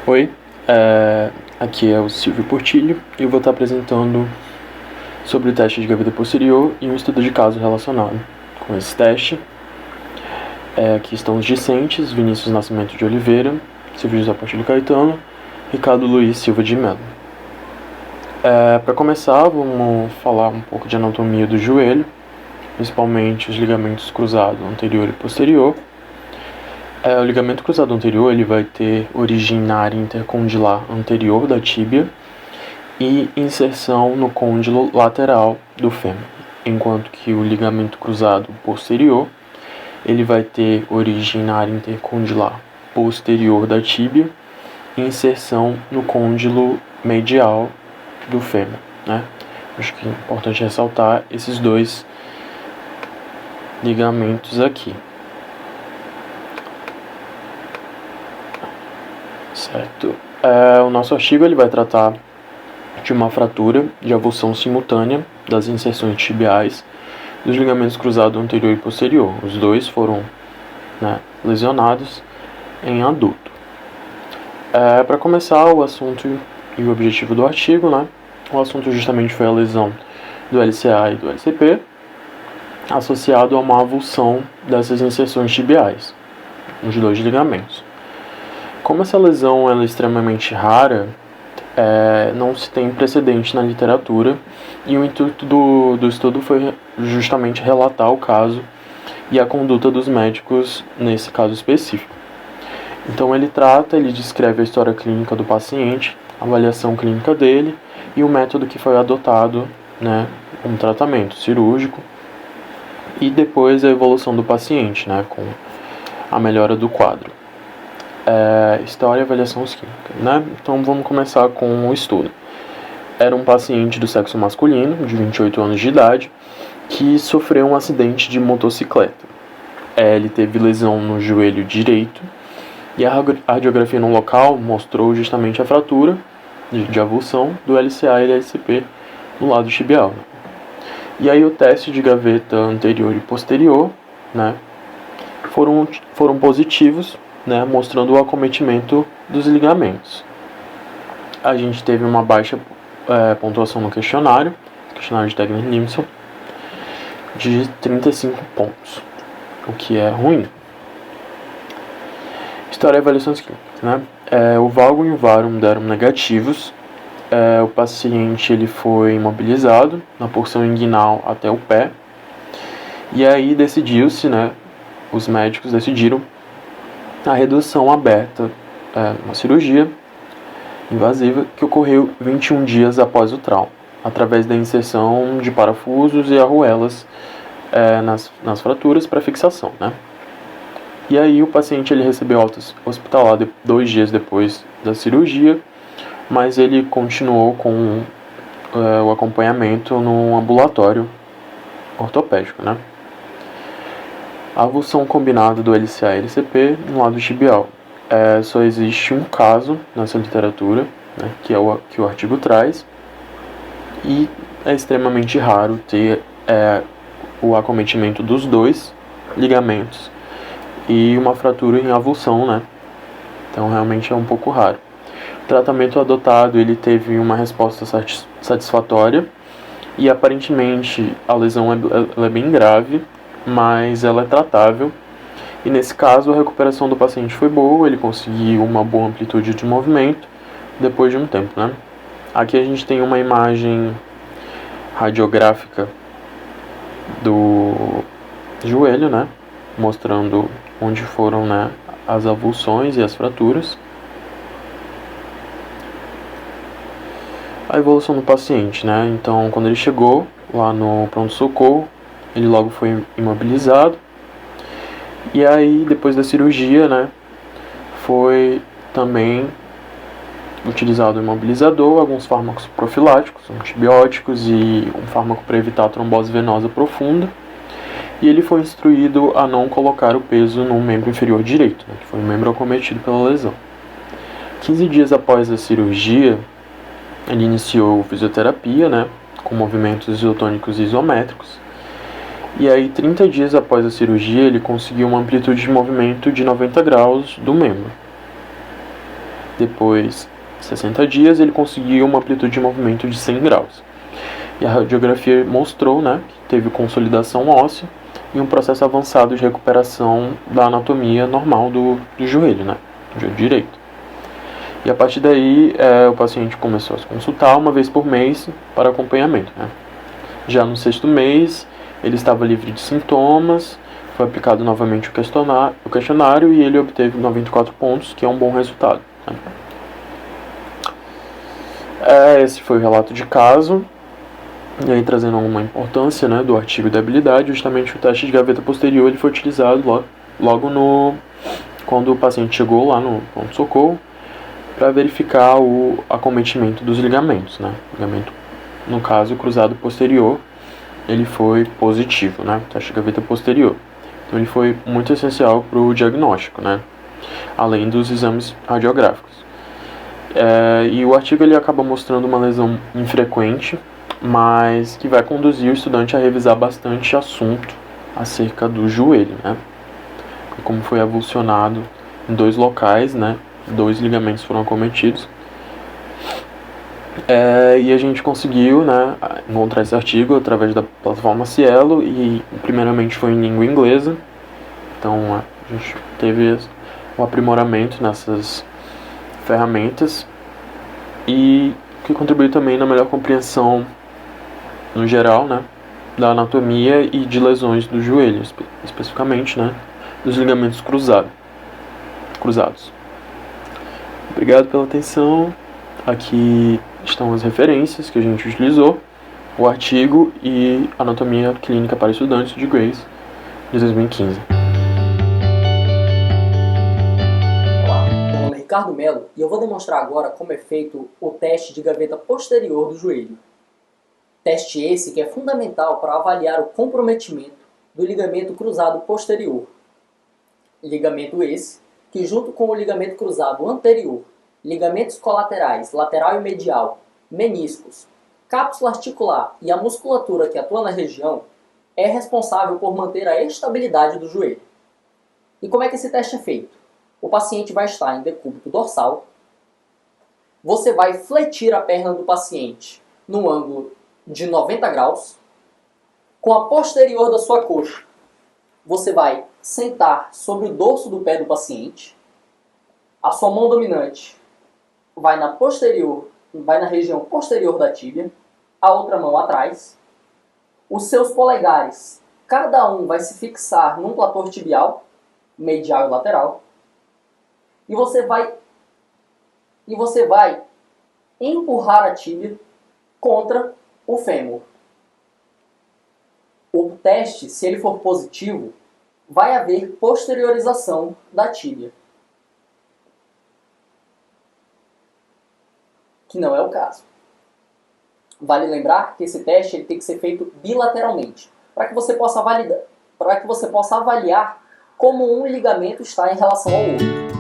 Oi, aqui é o Silvio Portilho e eu vou estar apresentando sobre o teste de gaveta posterior e um estudo de caso relacionado com esse teste. Aqui estão os discentes: Vinícius Nascimento de Oliveira, Silvio José Portilho Caetano, Ricardo Luiz Silva de Mello. Para começar, vamos falar um pouco de anatomia do joelho, principalmente os ligamentos cruzados anterior e posterior. O ligamento cruzado anterior ele vai ter origem na área intercondilar anterior da tíbia e inserção no côndilo lateral do fêmur, enquanto que o ligamento cruzado posterior ele vai ter origem na área intercondilar posterior da tíbia e inserção no côndilo medial do fêmur, né? Acho que é importante ressaltar esses dois ligamentos aqui. Certo. O nosso artigo ele vai tratar de uma fratura de avulsão simultânea das inserções tibiais dos ligamentos cruzados anterior e posterior. Os dois foram, lesionados em adulto. Para começar, o assunto e o objetivo do artigo, o assunto justamente foi a lesão do LCA e do LCP associado a uma avulsão dessas inserções tibiais, nos dois ligamentos. Como essa lesão é extremamente rara, não se tem precedente na literatura e o intuito do estudo foi justamente relatar o caso e a conduta dos médicos nesse caso específico. Então ele descreve a história clínica do paciente, a avaliação clínica dele e o método que foi adotado, como tratamento cirúrgico e depois a evolução do paciente, com a melhora do quadro. História e avaliação clínica, Então vamos começar com o estudo. Era um paciente do sexo masculino, de 28 anos de idade, que sofreu um acidente de motocicleta. Ele teve lesão no joelho direito e a radiografia no local mostrou justamente a fratura de avulsão do LCA e LCP no lado tibial. E aí o teste de gaveta anterior e posterior, foram positivos, mostrando o acometimento dos ligamentos. A gente teve uma baixa pontuação no questionário de Tegner-Limson, de 35 pontos, o que é ruim. História e avaliações clínicas, o valgo e o varum deram negativos. O paciente ele foi imobilizado na porção inguinal até o pé, e aí os médicos decidiram a redução aberta, uma cirurgia invasiva que ocorreu 21 dias após o trauma, através da inserção de parafusos e arruelas nas fraturas para fixação, E aí o paciente ele recebeu alta hospitalar 2 dias depois da cirurgia, mas ele continuou com o acompanhamento no ambulatório ortopédico, A avulsão combinada do LCA e LCP no lado tibial. Só existe um caso nessa literatura, que é o que o artigo traz, e é extremamente raro ter o acometimento dos dois ligamentos e uma fratura em avulsão, Então realmente é um pouco raro. O tratamento adotado ele teve uma resposta satisfatória e aparentemente a lesão ela é bem grave, mas ela é tratável, e nesse caso a recuperação do paciente foi boa, ele conseguiu uma boa amplitude de movimento depois de um tempo, Aqui a gente tem uma imagem radiográfica do joelho, mostrando onde foram, as avulsões e as fraturas. A evolução do paciente, Então, quando ele chegou lá no pronto-socorro, ele logo foi imobilizado. E aí, depois da cirurgia, foi também utilizado o imobilizador, alguns fármacos profiláticos, antibióticos e um fármaco para evitar a trombose venosa profunda. E ele foi instruído a não colocar o peso no membro inferior direito, que foi o membro acometido pela lesão. 15 dias após a cirurgia, ele iniciou fisioterapia, com movimentos isotônicos e isométricos. E aí, 30 dias após a cirurgia, ele conseguiu uma amplitude de movimento de 90 graus do membro. Depois de 60 dias, ele conseguiu uma amplitude de movimento de 100 graus. E a radiografia mostrou, né, que teve consolidação óssea e um processo avançado de recuperação da anatomia normal do joelho, né, do joelho direito. E a partir daí, o paciente começou a se consultar uma vez por mês para acompanhamento, né. Já no 6º mês, ele estava livre de sintomas, foi aplicado novamente o questionário e ele obteve 94 pontos, que é um bom resultado, né. Esse foi o relato de caso. E aí, trazendo alguma importância, né, do artigo da habilidade, justamente o teste de gaveta posterior ele foi utilizado logo quando o paciente chegou lá no pronto-socorro para verificar o acometimento dos ligamentos, né. Ligamento, no caso, cruzado posterior, ele foi positivo, né, teste de gaveta posterior. Então ele foi muito essencial para o diagnóstico, né, além dos exames radiográficos. E o artigo ele acaba mostrando uma lesão infrequente, mas que vai conduzir o estudante a revisar bastante assunto acerca do joelho, né? Como foi avulsionado em 2 locais, né? 2 ligamentos foram acometidos. E a gente conseguiu, né, encontrar esse artigo através da plataforma Cielo e primeiramente foi em língua inglesa. Então a gente teve um aprimoramento nessas ferramentas e que contribuiu também na melhor compreensão no geral, né, da anatomia e de lesões do joelho, especificamente, né, dos ligamentos cruzados. Obrigado pela atenção. Aqui estão as referências que a gente utilizou, o artigo e Anatomia Clínica para Estudantes de Grace, de 2015. Olá, meu nome é Ricardo Melo e eu vou demonstrar agora como é feito o teste de gaveta posterior do joelho. Teste esse que é fundamental para avaliar o comprometimento do ligamento cruzado posterior. Ligamento esse que, junto com o ligamento cruzado anterior, ligamentos colaterais, lateral e medial, meniscos, cápsula articular e a musculatura que atua na região, é responsável por manter a estabilidade do joelho. E como é que esse teste é feito? O paciente vai estar em decúbito dorsal, você vai fletir a perna do paciente no ângulo de 90 graus, com a posterior da sua coxa. Você vai sentar sobre o dorso do pé do paciente, a sua mão dominante vai na região posterior da tíbia, a outra mão atrás. Os seus polegares, cada um vai se fixar num platô tibial, medial e lateral, e você vai empurrar a tíbia contra o fêmur. O teste, se ele for positivo, vai haver posteriorização da tíbia, que não é o caso. Vale lembrar que esse teste ele tem que ser feito bilateralmente, para que você possa avaliar como um ligamento está em relação ao outro.